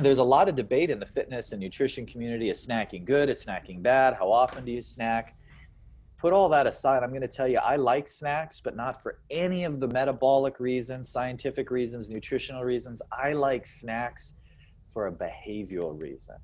There's a lot of debate in the fitness and nutrition community. Is snacking good? Is snacking bad? How often do you snack? Put all that aside, I'm going to tell you, I like snacks, but not for any of the metabolic reasons, scientific reasons, nutritional reasons. I like snacks for a behavioral reason.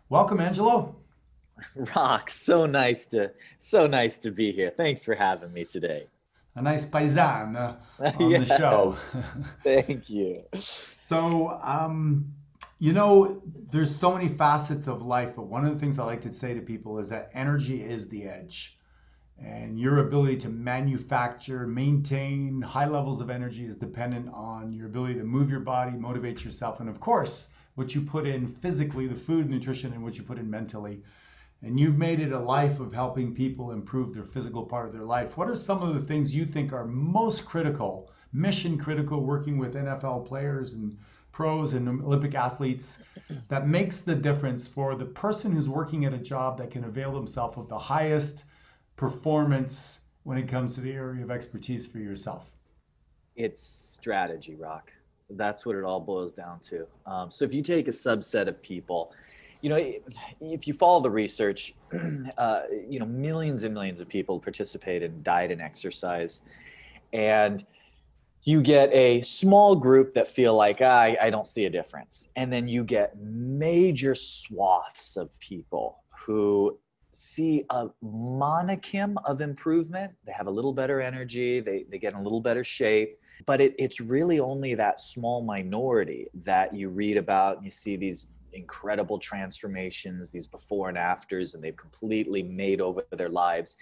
Welcome, Angelo. Rock, so nice to be here. Thanks for having me today. A nice paisan on the show. Yes, thank you. So, there's so many facets of life, but one of the things I like to say to people is that energy is the edge. And your ability to manufacture, maintain high levels of energy is dependent on your ability to move your body, motivate yourself, and of course, what you put in physically, the food, nutrition, and what you put in mentally. And you've made it a life of helping people improve their physical part of their life. What are some of the things you think are most critical, mission critical, working with NFL players and pros and Olympic athletes that makes the difference for the person who's working at a job that can avail themselves of the highest performance when it comes to the area of expertise for yourself? It's strategy, Rock. That's what it all boils down to. So if you take a subset of people, if you follow the research, millions and millions of people participate in diet and exercise, and you get a small group that feel like, I don't see a difference. And then you get major swaths of people who see a monicum of improvement. They have a little better energy, they get in a little better shape, but it's really only that small minority that you read about and you see these incredible transformations, these before and afters, and they've completely made over their lives.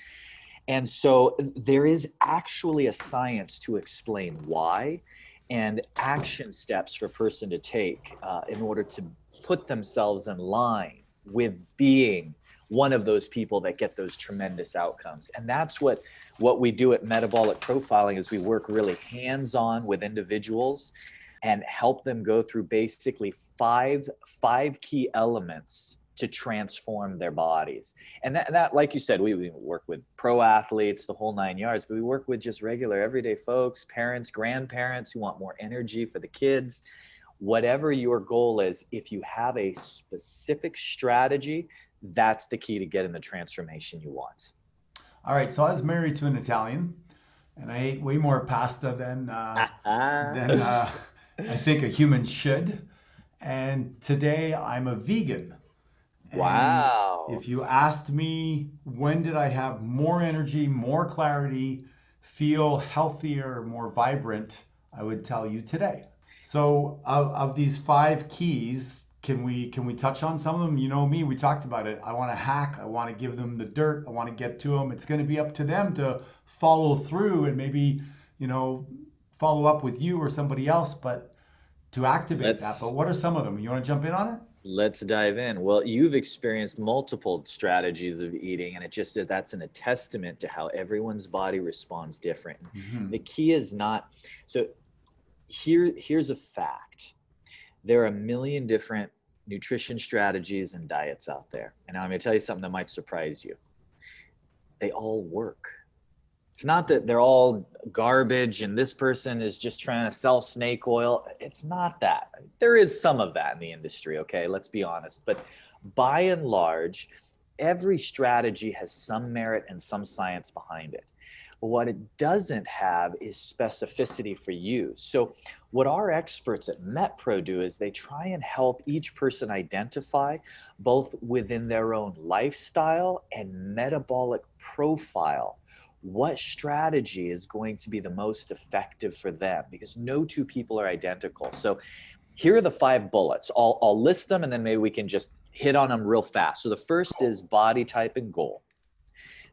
And so there is actually a science to explain why and action steps for a person to take in order to put themselves in line with being one of those people that get those tremendous outcomes. And that's what we do at Metabolic Profiling is we work really hands-on with individuals and help them go through basically five key elements to transform their bodies. And that like you said, we work with pro athletes, the whole 9 yards, but we work with just regular everyday folks, parents, grandparents who want more energy for the kids. Whatever your goal is, if you have a specific strategy, that's the key to getting the transformation you want. All right, so I was married to an Italian, and I ate way more pasta than I think a human should. And today I'm a vegan. And Wow. if you asked me when did I have more energy, more clarity, feel healthier, more vibrant, I would tell you today. So of these five keys, can we touch on some of them? You know me, we talked about it. I want to hack. I want to give them the dirt. I want to get to them. It's going to be up to them to follow through and maybe, follow up with you or somebody else, but to activate that. But what are some of them? You want to jump in on it? Let's dive in. Well, you've experienced multiple strategies of eating, and that's a testament to how everyone's body responds different. Mm-hmm. The key is not, so here's a fact. There are a million different nutrition strategies and diets out there. And now I'm going to tell you something that might surprise you. They all work. It's not that they're all garbage and this person is just trying to sell snake oil. It's not that. There is some of that in the industry, okay? Let's be honest. But by and large, every strategy has some merit and some science behind it. But what it doesn't have is specificity for you. So what our experts at MetPro do is they try and help each person identify both within their own lifestyle and metabolic profile what strategy is going to be the most effective for them, because no two people are identical. So here are the 5 bullets. I'll list them and then maybe we can just hit on them real fast. So the first is body type and goal.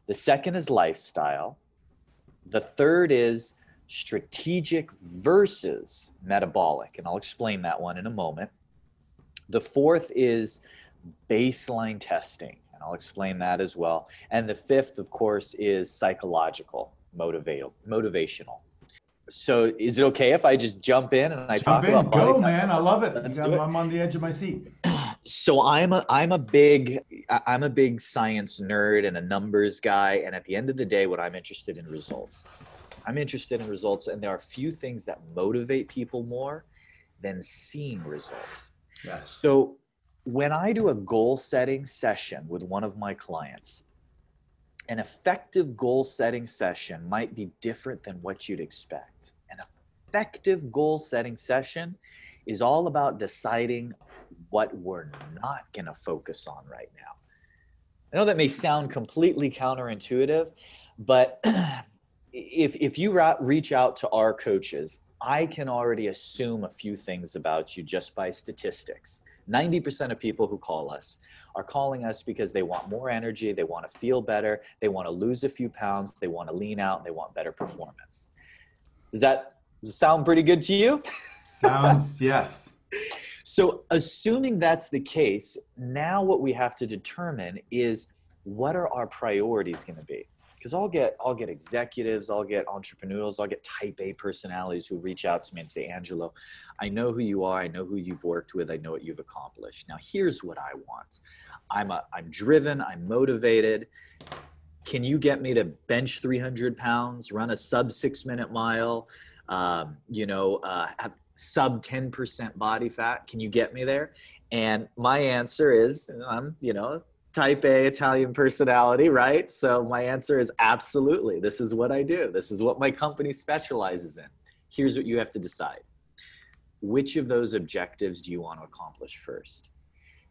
The second is lifestyle. The third is strategic versus metabolic, and I'll explain that one in a moment. The fourth is baseline testing, and I'll explain that as well. And the fifth, of course, is psychological, motivational. So is it okay if I just jump in and I talk about body Go, type? man. I love it. Let's do it. I'm on the edge of my seat. So I'm a big science nerd and a numbers guy. And at the end of the day, what I'm interested in results. I'm interested in results, and there are few things that motivate people more than seeing results. Yes. So when I do a goal setting session with one of my clients, an effective goal setting session might be different than what you'd expect. An effective goal setting session is all about deciding what we're not going to focus on right now. I know that may sound completely counterintuitive, but if you reach out to our coaches, I can already assume a few things about you just by statistics. 90% of people who call us are calling us because they want more energy, they want to feel better, they want to lose a few pounds, they want to lean out, and they want better performance. Does it sound pretty good to you? Sounds, yes. So assuming that's the case, now what we have to determine is what are our priorities going to be? Because I'll get executives, I'll get entrepreneurs, I'll get type A personalities who reach out to me and say, Angelo, I know who you are, I know who you've worked with, I know what you've accomplished. Now here's what I want. I'm driven, I'm motivated. Can you get me to bench 300 pounds, run a sub 6 minute mile, have sub 10% body fat? Can you get me there? And my answer is, I'm, type A Italian personality, right? So my answer is absolutely. This is what I do. This is what my company specializes in. Here's what you have to decide. Which of those objectives do you want to accomplish first?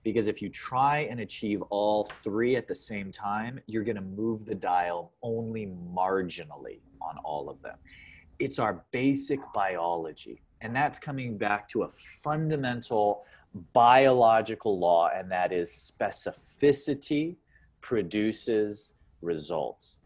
Because if you try and achieve all three at the same time, you're going to move the dial only marginally on all of them. It's our basic biology. And that's coming back to a fundamental biological law, and that is specificity produces results.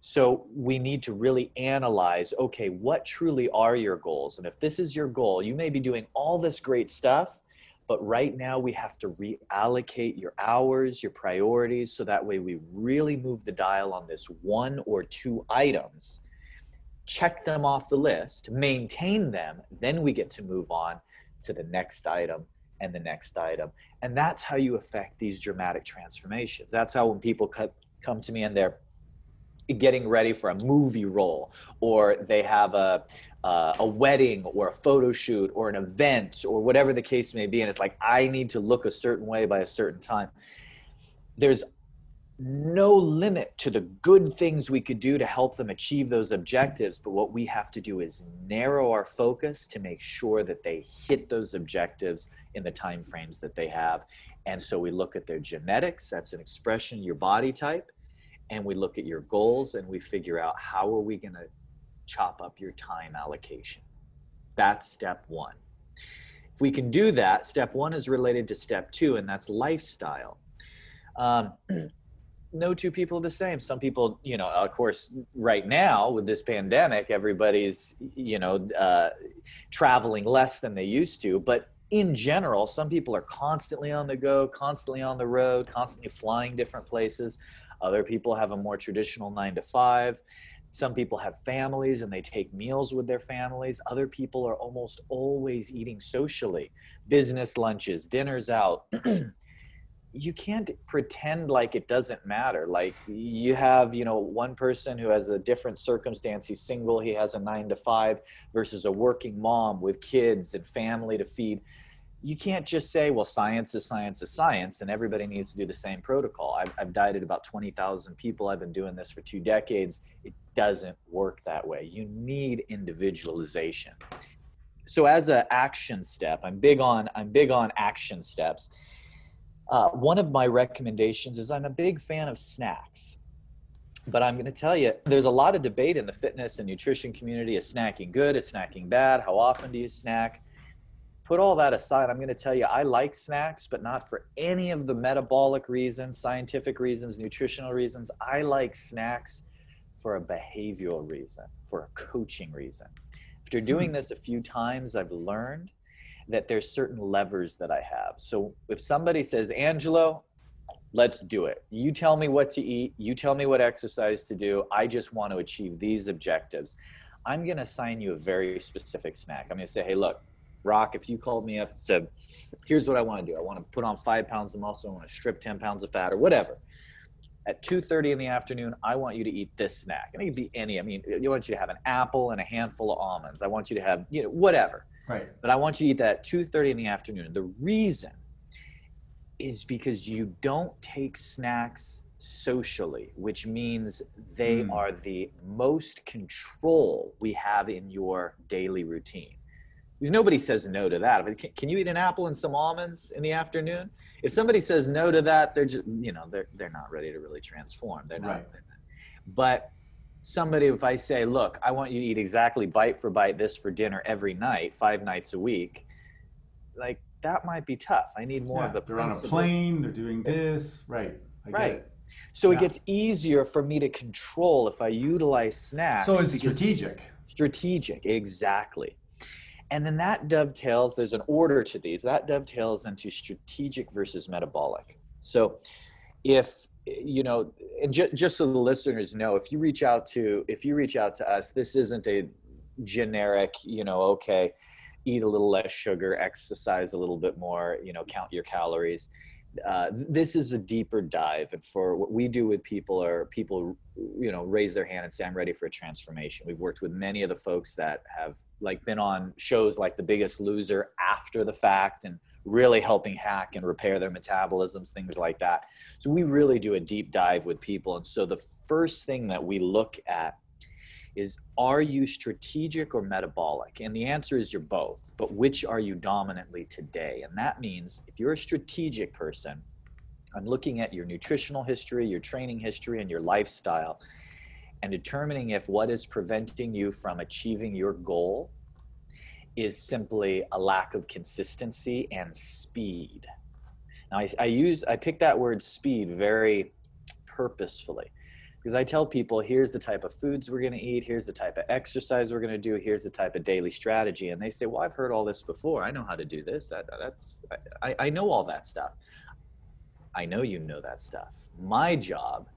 So we need to really analyze, okay, what truly are your goals? And if this is your goal, you may be doing all this great stuff, but right now we have to reallocate your hours, your priorities, so that way we really move the dial on this one or two items, check them off the list, maintain them, then we get to move on to the next item and the next item. And that's how you affect these dramatic transformations. That's how when people come to me and they're getting ready for a movie role, or they have a wedding or a photo shoot or an event or whatever the case may be, and it's like, I need to look a certain way by a certain time. There's no limit to the good things we could do to help them achieve those objectives. But what we have to do is narrow our focus to make sure that they hit those objectives in the time frames that they have. And so we look at their genetics, that's an expression, your body type, and we look at your goals and we figure out how are we going to chop up your time allocation. That's step one. If we can do that, step one is related to step two, and that's lifestyle. No two people are the same. Some people, of course, right now with this pandemic, everybody's, traveling less than they used to. But in general, some people are constantly on the go, constantly on the road, constantly flying different places. Other people have a more traditional 9 to 5. Some people have families and they take meals with their families. Other people are almost always eating socially, business lunches, dinners out. You can't pretend like it doesn't matter. Like you have, one person who has a different circumstance. He's single. He has a 9 to 5 versus a working mom with kids and family to feed. You can't just say, well, science is science is science, and everybody needs to do the same protocol. I've dieted about 20,000 people. I've been doing this for 2 decades. It doesn't work that way. You need individualization. So as an action step, I'm big on action steps. One of my recommendations is I'm a big fan of snacks. But I'm going to tell you, there's a lot of debate in the fitness and nutrition community. Is snacking good? Is snacking bad? How often do you snack? Put all that aside, I'm going to tell you, I like snacks, but not for any of the metabolic reasons, scientific reasons, nutritional reasons. I like snacks for a behavioral reason, for a coaching reason. After doing this a few times, I've learned that there's certain levers that I have. So if somebody says, Angelo, let's do it. You tell me what to eat. You tell me what exercise to do. I just want to achieve these objectives. I'm going to assign you a very specific snack. I'm going to say, hey, look, Rock, if you called me up and said, here's what I want to do. I want to put on 5 pounds of muscle. I want to strip 10 pounds of fat or whatever. At 2:30 in the afternoon, I want you to eat this snack. And it could be any, I mean, I want you to have an apple and a handful of almonds. I want you to have, whatever. Right. But I want you to eat that at 2:30 in the afternoon. The reason is because you don't take snacks socially, which means they are the most control we have in your daily routine. Because nobody says no to that. Can you eat an apple and some almonds in the afternoon? If somebody says no to that, they're just, they're not ready to really transform. They're not. Right. But somebody, if I say, look, I want you to eat exactly bite for bite this for dinner every night, 5 nights a week, like that might be tough. I need more of the They're principle. On a plane, they're doing this. Right. I get it. So it gets easier for me to control if I utilize snacks. So it's strategic. Strategic, exactly. And then that dovetails, there's an order to these, that dovetails into strategic versus metabolic. So if, and just so the listeners know, if you reach out to us, this isn't a generic, okay, eat a little less sugar, exercise a little bit more, count your calories. This is a deeper dive. And for what we do with people are people, raise their hand and say, I'm ready for a transformation. We've worked with many of the folks that have been on shows like The Biggest Loser after the fact and really helping hack and repair their metabolisms, things like that. So we really do a deep dive with people. And so the first thing that we look at is, are you strategic or metabolic? And the answer is you're both, but which are you dominantly today? And that means if you're a strategic person, I'm looking at your nutritional history, your training history, and your lifestyle, and determining if what is preventing you from achieving your goal is simply a lack of consistency and speed. Now, I pick that word speed very purposefully, because I tell people, here's the type of foods we're going to eat, here's the type of exercise we're going to do, here's the type of daily strategy. And they say, well, I've heard all this before. I know how to do this. I know all that stuff. I know you know that stuff. My job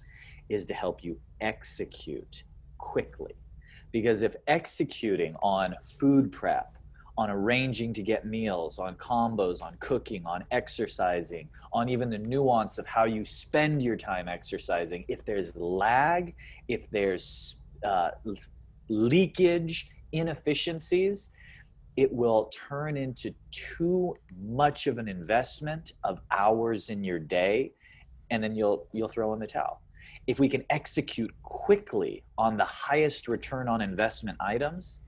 is to help you execute quickly. Because if executing on food prep, on arranging to get meals, on combos, on cooking, on exercising, on even the nuance of how you spend your time exercising, if there's lag, if there's leakage, inefficiencies, it will turn into too much of an investment of hours in your day, and then you'll throw in the towel. If we can execute quickly on the highest return on investment items,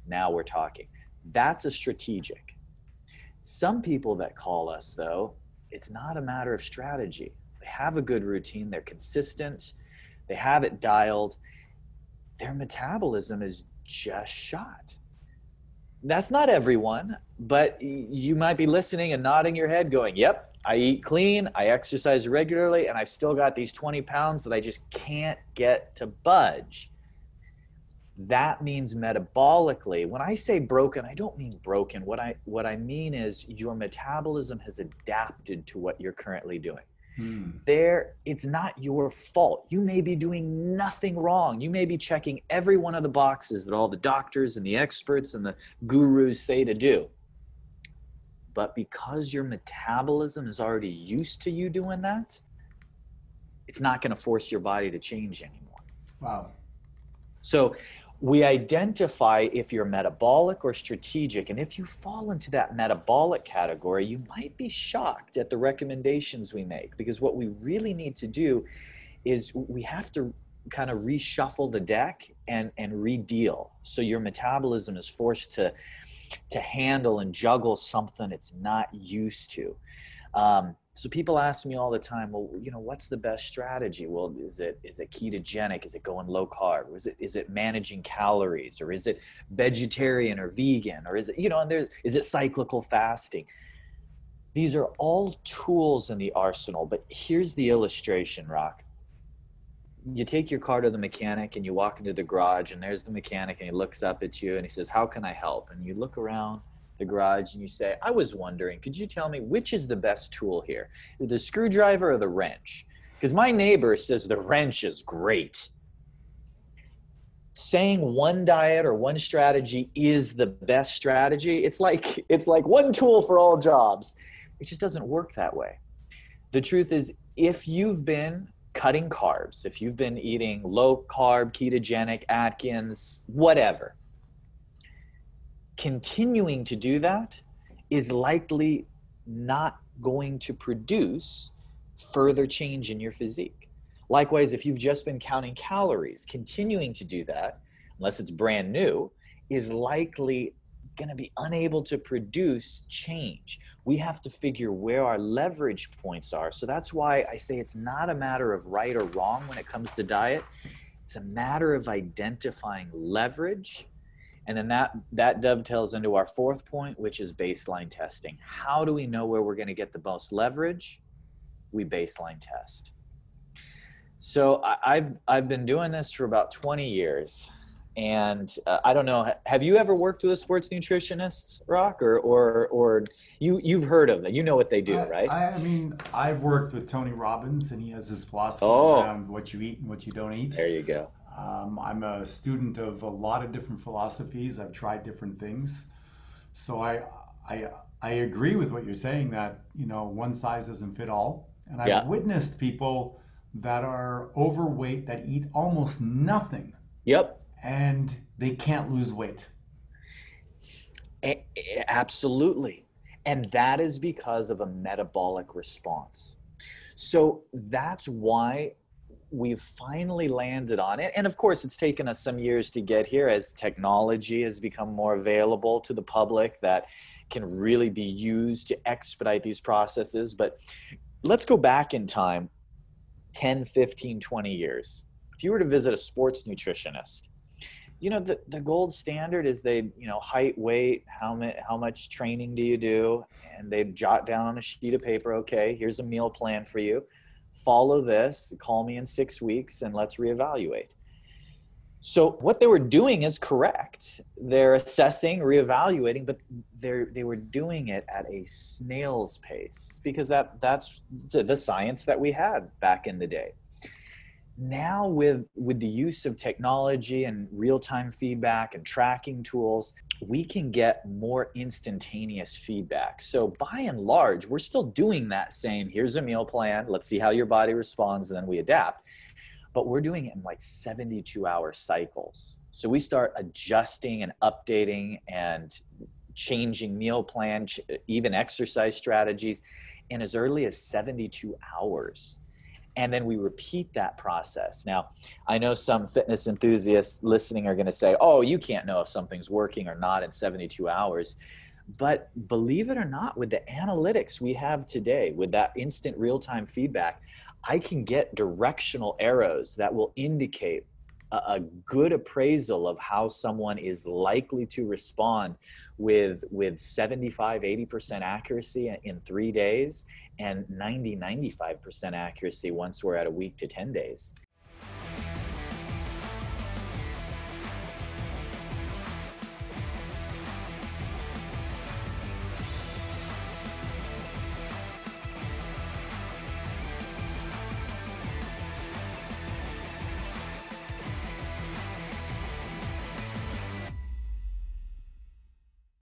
now we're talking. That's a strategic. Some people that call us, though, it's not a matter of strategy. They have a good routine, they're consistent, they have it dialed, their metabolism is just shot. That's not everyone, but you might be listening and nodding your head going, yep, I eat clean, I exercise regularly, and I've still got these 20 pounds that I just can't get to budge. That means metabolically, when I say broken, I don't mean broken. What I mean is your metabolism has adapted to what you're currently doing. It's not your fault. You may be doing nothing wrong. You may be checking every one of the boxes that all the doctors and the experts and the gurus say to do. But because your metabolism is already used to you doing that, it's not going to force your body to change anymore. Wow. So we identify if you're metabolic or strategic. And if you fall into that metabolic category, you might be shocked at the recommendations we make, because what we really need to do is we have to kind of reshuffle the deck and redeal. So your metabolism is forced to handle and juggle something it's not used to. So people ask me all the time, well, what's the best strategy? Well, is it ketogenic? Is it going low carb? Is it managing calories? Or is it vegetarian or vegan? Or is it, is it cyclical fasting? These are all tools in the arsenal, but here's the illustration, Rock. You take your car to the mechanic and you walk into the garage, and there's the mechanic, and he looks up at you and he says, how can I help? And you look around the garage and you say, I was wondering, could you tell me which is the best tool here, the screwdriver or the wrench? Because my neighbor says the wrench is great. saying one diet or one strategy is the best strategy, it's like one tool for all jobs. It just doesn't work that way. The truth is, if you've been cutting carbs, if you've been eating low carb, ketogenic, Atkins, whatever, continuing to do that is likely not going to produce further change in your physique. Likewise, if you've just been counting calories, continuing to do that, unless it's brand new, is likely going to be unable to produce change. We have to figure where our leverage points are. So that's why I say it's not a matter of right or wrong when it comes to diet. It's a matter of identifying leverage. And then that dovetails into our fourth point, which is baseline testing. How do we know where we're going to get the most leverage? We baseline test. So I've been doing this for about 20 years. And I don't know, have you ever worked with a sports nutritionist, Rock? Or you've heard of them. You know what they do, right? I mean, I've worked with Tony Robbins, and he has his philosophies around what you eat and what you don't eat. There you go. I'm a student of a lot of different philosophies. I've tried different things. So I agree with what you're saying, that, one size doesn't fit all. And I've witnessed people that are overweight that eat almost nothing. Yep. And they can't lose weight. Absolutely. And that is because of a metabolic response. So that's why we've finally landed on it. And of course, it's taken us some years to get here as technology has become more available to the public that can really be used to expedite these processes. But let's go back in time 10, 15, 20 years. If you were to visit a sports nutritionist, the gold standard is they, height, weight, how much training do you do? And they jot down on a sheet of paper, okay, here's a meal plan for you. Follow this, call me in 6 weeks, and let's reevaluate. So what they were doing is correct. They're assessing, reevaluating, but they were doing it at a snail's pace because that's the science that we had back in the day. Now with the use of technology and real-time feedback and tracking tools, we can get more instantaneous feedback. So by and large, we're still doing that same, here's a meal plan, let's see how your body responds, and then we adapt. But we're doing it in like 72-hour cycles. So we start adjusting and updating and changing meal plan, even exercise strategies in as early as 72 hours. And then we repeat that process. Now, I know some fitness enthusiasts listening are going to say, oh, you can't know if something's working or not in 72 hours. But believe it or not, with the analytics we have today, with that instant real-time feedback, I can get directional arrows that will indicate a good appraisal of how someone is likely to respond with 75, 80% accuracy in 3 days and 90, 95% accuracy once we're at a week to 10 days.